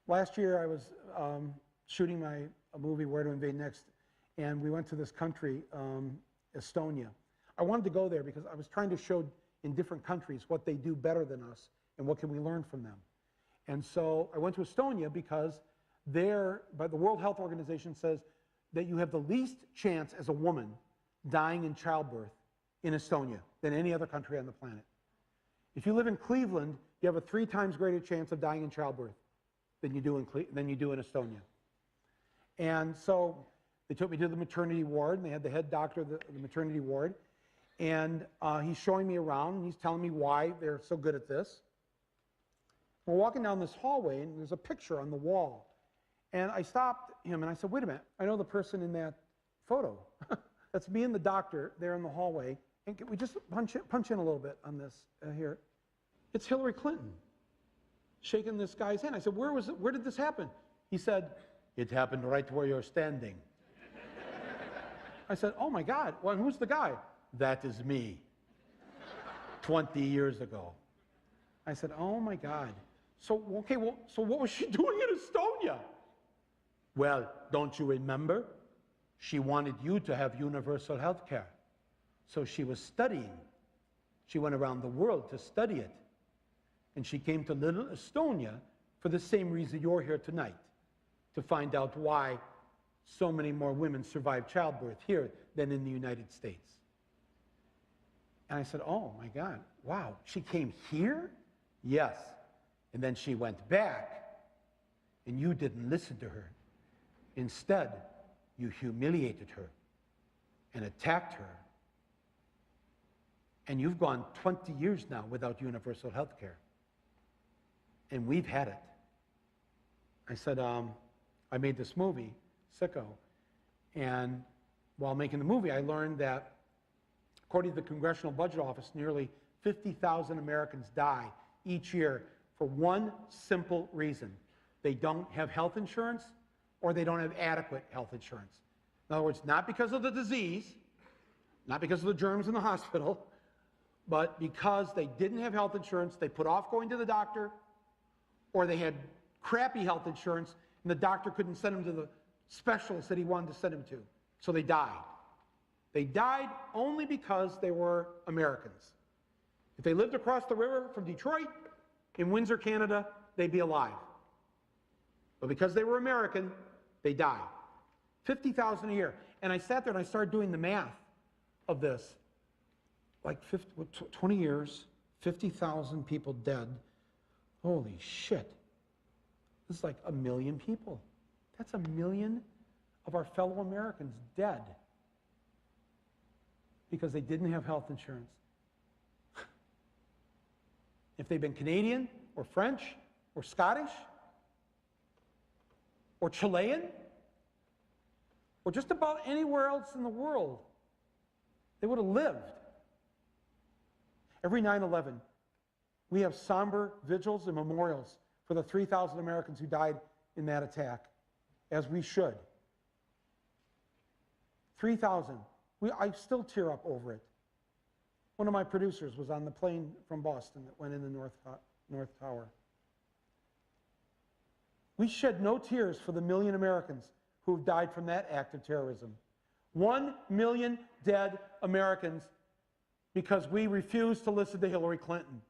Last year I was shooting a movie, Where to Invade Next, and we went to this country, Estonia. I wanted to go there because I was trying to show in different countries what they do better than us and what can we learn from them. And so I went to Estonia because there, by the World Health Organization says that you have the least chance as a woman dying in childbirth in Estonia than any other country on the planet. If you live in Cleveland, you have a 3 times greater chance of dying in childbirth than you do in Estonia. And so they took me to the maternity ward, and they had the head doctor of the maternity ward, and he's showing me around, and he's telling me why they're so good at this. We're walking down this hallway, and there's a picture on the wall. And I stopped him, and I said, wait a minute, I know the person in that photo. That's me and the doctor there in the hallway. And can we just punch in a little bit on this here? It's Hillary Clinton shaking this guy's hand. I said, where did this happen? He said, it happened right where you're standing. I said, oh my God, well, who's the guy? That is me, 20 years ago. I said, oh my God. So, okay, well, so what was she doing in Estonia? Well, don't you remember? She wanted you to have universal health care. So she was studying. She went around the world to study it. And she came to little Estonia for the same reason you're here tonight, to find out why so many more women survive childbirth here than in the United States. And I said, oh my God, wow, she came here? Yes. And then she went back, and you didn't listen to her. Instead, you humiliated her and attacked her. And you've gone 20 years now without universal health care. And we've had it. I said, I made this movie, Sicko, and while making the movie, I learned that, according to the Congressional Budget Office, nearly 50,000 Americans die each year for one simple reason. They don't have health insurance, or they don't have adequate health insurance. In other words, not because of the disease, not because of the germs in the hospital, but because they didn't have health insurance, they put off going to the doctor, or they had crappy health insurance, and the doctor couldn't send them to the specialist that he wanted to send them to. So they died. They died only because they were Americans. If they lived across the river from Detroit, in Windsor, Canada, they'd be alive. But because they were American, they died. 50,000 a year. And I sat there and I started doing the math of this. Like 20 years, 50,000 people dead. Holy shit. This is like 1 million people. That's 1 million of our fellow Americans dead because they didn't have health insurance. If they'd been Canadian or French or Scottish or Chilean or just about anywhere else in the world, they would have lived. Every 9/11, we have somber vigils and memorials for the 3,000 Americans who died in that attack, as we should. 3,000. I still tear up over it. One of my producers was on the plane from Boston that went in the North Tower. We shed no tears for the 1 million Americans who have died from that act of terrorism. 1 million dead Americans because we refused to listen to Hillary Clinton.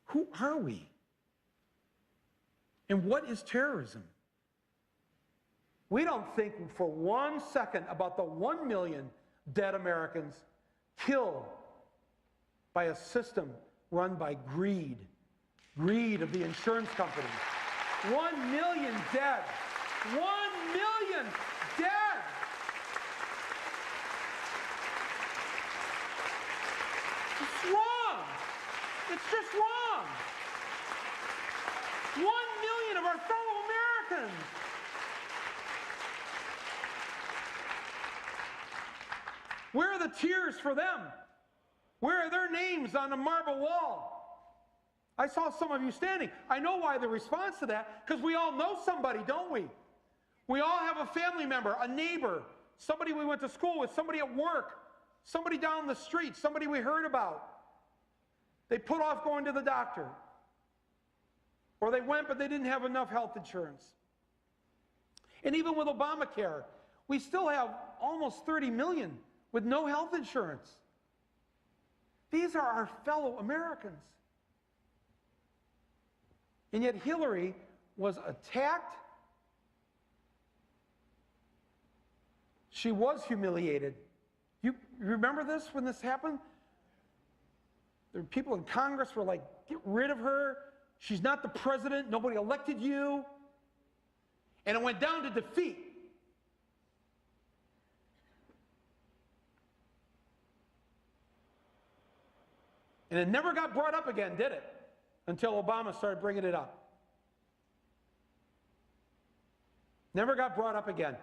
Who are we? And what is terrorism? We don't think for 1 second about the 1 million dead Americans killed by a system run by greed. Greed of the insurance companies. 1 million dead. 1 million dead. It's wrong. It's just wrong. 1 million of our fellow Americans. Where are the tears for them? Where are their names on a marble wall? I saw some of you standing. I know why the response to that, because we all know somebody, don't we? We all have a family member, a neighbor, somebody we went to school with, somebody at work, somebody down the street, somebody we heard about. They put off going to the doctor. Or they went, but they didn't have enough health insurance. And even with Obamacare, we still have almost 30 million with no health insurance. These are our fellow Americans. And yet Hillary was attacked. She was humiliated. You remember this when this happened? There were people in Congress were like, get rid of her. She's not the president. Nobody elected you. And it went down to defeat. And it never got brought up again, did it? Until Obama started bringing it up. Never got brought up again.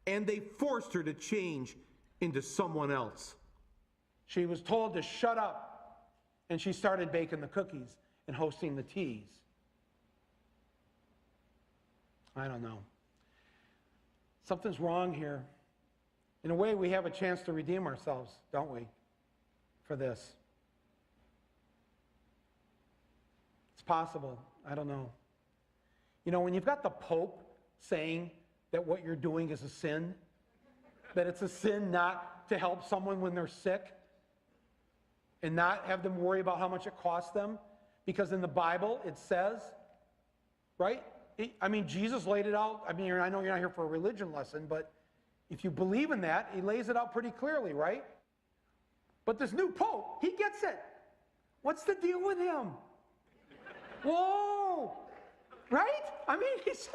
And they forced her to change into someone else. She was told to shut up, and she started baking the cookies and hosting the teas. I don't know. Something's wrong here. In a way, we have a chance to redeem ourselves, don't we, for this? It's possible. I don't know. You know, when you've got the Pope saying that what you're doing is a sin, that it's a sin not to help someone when they're sick, and not have them worry about how much it costs them, because in the Bible it says, right? I mean, Jesus laid it out. I mean, I know you're not here for a religion lesson, but if you believe in that, he lays it out pretty clearly, right? But this new Pope, he gets it. What's the deal with him? Whoa! Right? I mean, he's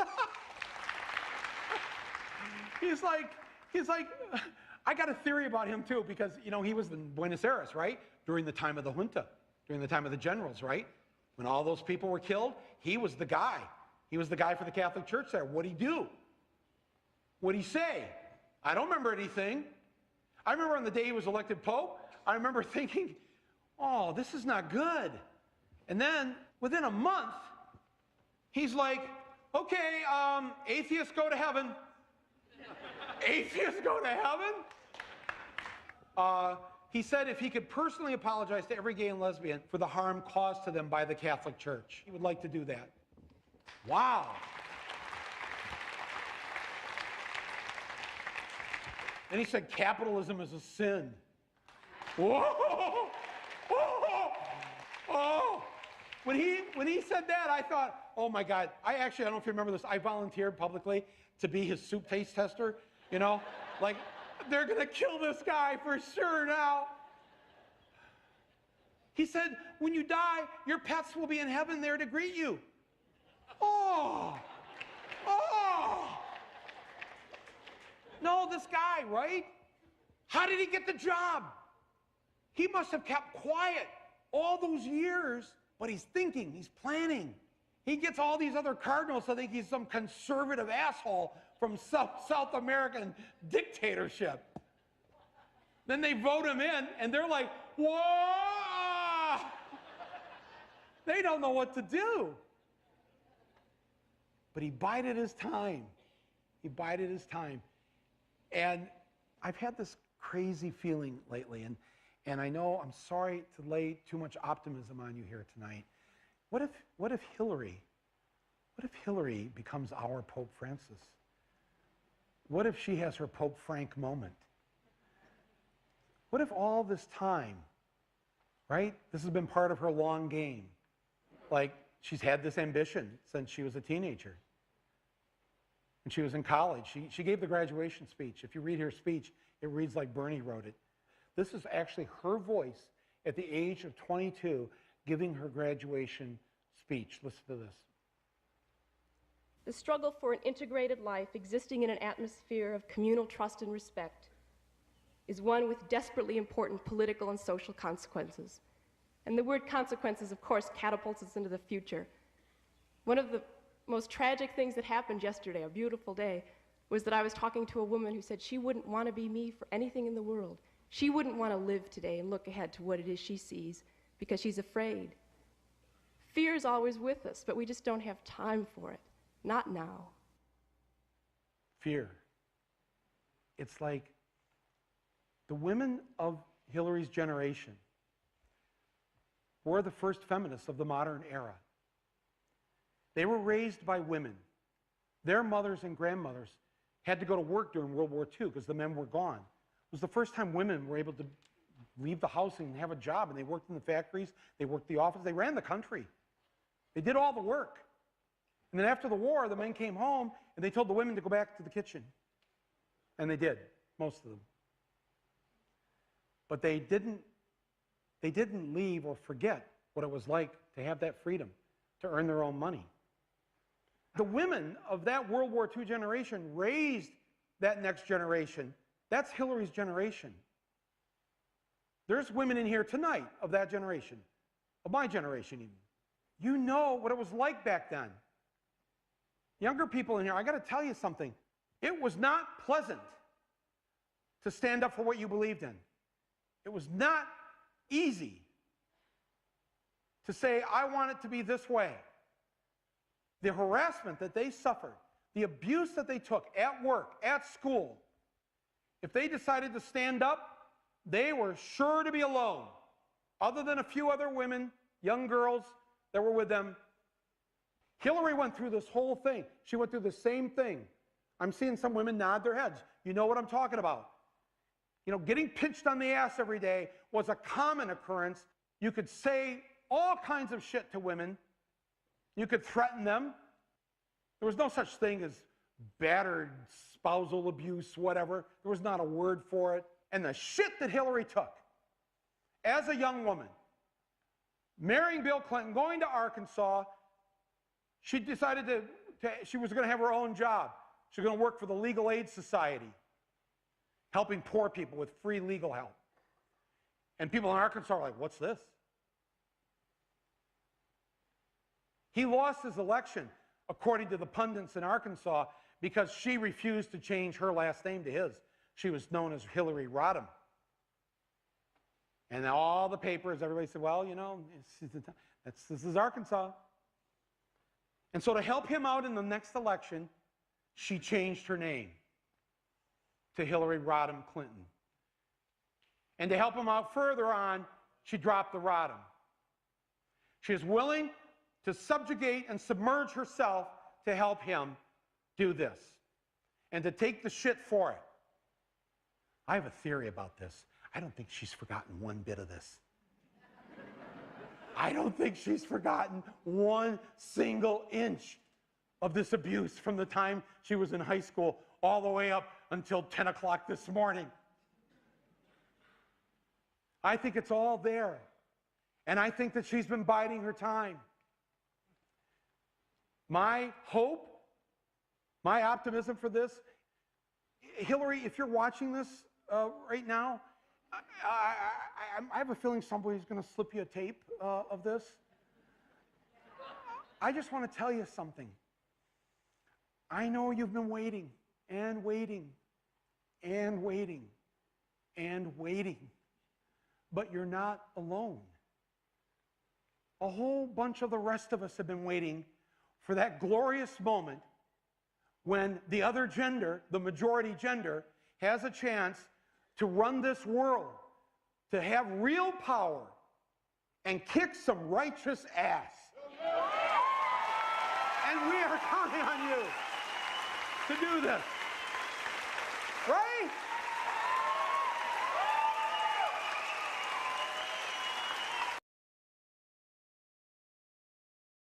like, I got a theory about him too, because, you know, he was in Buenos Aires, right? During the time of the junta, during the time of the generals, right? When all those people were killed, he was the guy. He was the guy for the Catholic Church there. What'd he do? What'd he say? I don't remember anything. I remember on the day he was elected Pope, I remember thinking, oh, this is not good. And then, within a month, he's like, okay, atheists go to heaven. Atheists go to heaven? He said if he could personally apologize to every gay and lesbian for the harm caused to them by the Catholic Church, he would like to do that. Wow. And he said capitalism is a sin. Whoa! Oh! Oh! When he said that, I thought, oh my God. I don't know if you remember this, I volunteered publicly to be his soup taste tester, you know? Like, they're gonna kill this guy for sure now. He said, when you die, your pets will be in heaven there to greet you. Oh! Oh! No, this guy, right? How did he get the job? He must have kept quiet all those years, but he's thinking, he's planning. He gets all these other cardinals to think he's some conservative asshole from South American dictatorship. Then they vote him in, and they're like, whoa! They don't know what to do. But he bided his time. He bided his time. And I've had this crazy feeling lately, and I know I'm sorry to lay too much optimism on you here tonight. What if Hillary becomes our Pope Francis? What if she has her Pope Frank moment? What if all this time, right? This has been part of her long game. Like, she's had this ambition since she was a teenager. When she was in college, she gave the graduation speech. If you read her speech, it reads like Bernie wrote it. This is actually her voice at the age of 22 giving her graduation speech. Listen to this. The struggle for an integrated life existing in an atmosphere of communal trust and respect is one with desperately important political and social consequences. And the word consequences, of course, catapults us into the future. One of the most tragic things that happened yesterday, a beautiful day, was that I was talking to a woman who said she wouldn't want to be me for anything in the world. She wouldn't want to live today and look ahead to what it is she sees because she's afraid. Fear is always with us, but we just don't have time for it. Not now. Fear. It's like the women of Hillary's generation were the first feminists of the modern era. They were raised by women. Their mothers and grandmothers had to go to work during World War II because the men were gone. It was the first time women were able to leave the house and have a job, and they worked in the factories, they worked the office, they ran the country. They did all the work. And then after the war, the men came home, and they told the women to go back to the kitchen. And they did, most of them. But they didn't leave or forget what it was like to have that freedom, to earn their own money. The women of that World War II generation raised that next generation. That's Hillary's generation. There's women in here tonight of that generation, of my generation even. You know what it was like back then. Younger people in here, I got to tell you something. It was not pleasant to stand up for what you believed in. It was not easy to say, I want it to be this way. The harassment that they suffered, the abuse that they took at work, at school, if they decided to stand up, they were sure to be alone. Other than a few other women, young girls that were with them. Hillary went through this whole thing. She went through the same thing. I'm seeing some women nod their heads. You know what I'm talking about. You know, getting pinched on the ass every day was a common occurrence. You could say all kinds of shit to women. You could threaten them. There was no such thing as battered spousal abuse, whatever. There was not a word for it. And the shit that Hillary took as a young woman, marrying Bill Clinton, going to Arkansas, she decided she was going to have her own job. She was going to work for the Legal Aid Society, helping poor people with free legal help. And people in Arkansas are like, what's this? He lost his election, according to the pundits in Arkansas, because she refused to change her last name to his. She was known as Hillary Rodham. And all the papers, everybody said, well, you know, this is Arkansas. And so to help him out in the next election, she changed her name to Hillary Rodham Clinton. And to help him out further on, she dropped the Rodham. She is willing to subjugate and submerge herself to help him do this and to take the shit for it. I have a theory about this. I don't think she's forgotten one bit of this. I don't think she's forgotten one single inch of this abuse from the time she was in high school all the way up until 10 o'clock this morning. I think it's all there. And I think that she's been biding her time. My hope, my optimism for this, Hillary, if you're watching this right now, I have a feeling somebody's going to slip you a tape of this. I just want to tell you something. I know you've been waiting and waiting and waiting and waiting, but you're not alone. A whole bunch of the rest of us have been waiting for that glorious moment when the other gender, the majority gender, has a chance to run this world, to have real power, and kick some righteous ass. And we are counting on you to do this. Right?